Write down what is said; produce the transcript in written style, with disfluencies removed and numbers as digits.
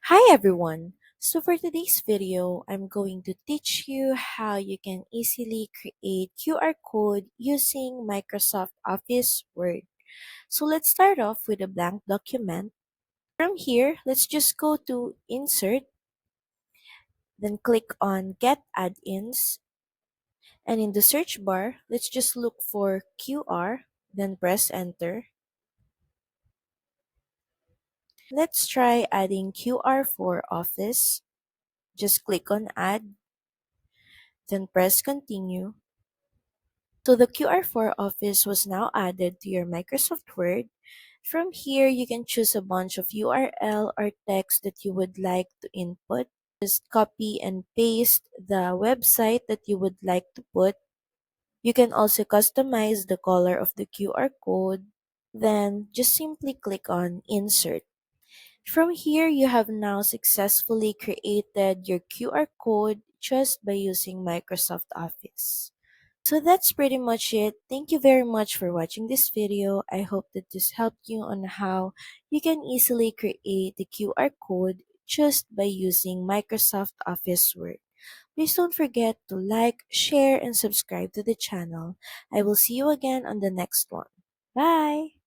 Hi everyone! So for today's video, I'm going to teach you how you can easily create QR code using Microsoft Office Word. So let's start off with a blank document. From here, let's just go to Insert, then click on Get Add-ins, and in the search bar, let's just look for QR, then press Enter. Let's try adding QR for Office. Just click on Add, then press Continue. So the QR for Office was now added to your Microsoft Word. From here, you can choose a bunch of URL or text that you would like to input. Just copy and paste the website that you would like to put. You can also customize the color of the QR code. Then just simply click on Insert. From here, you have now successfully created your QR code just by using Microsoft Office. So that's pretty much it. Thank you very much for watching this video. I hope that this helped you on how you can easily create the QR code just by using Microsoft Office Word. Please don't forget to like, share, and subscribe to the channel. I will see you again on the next one. Bye!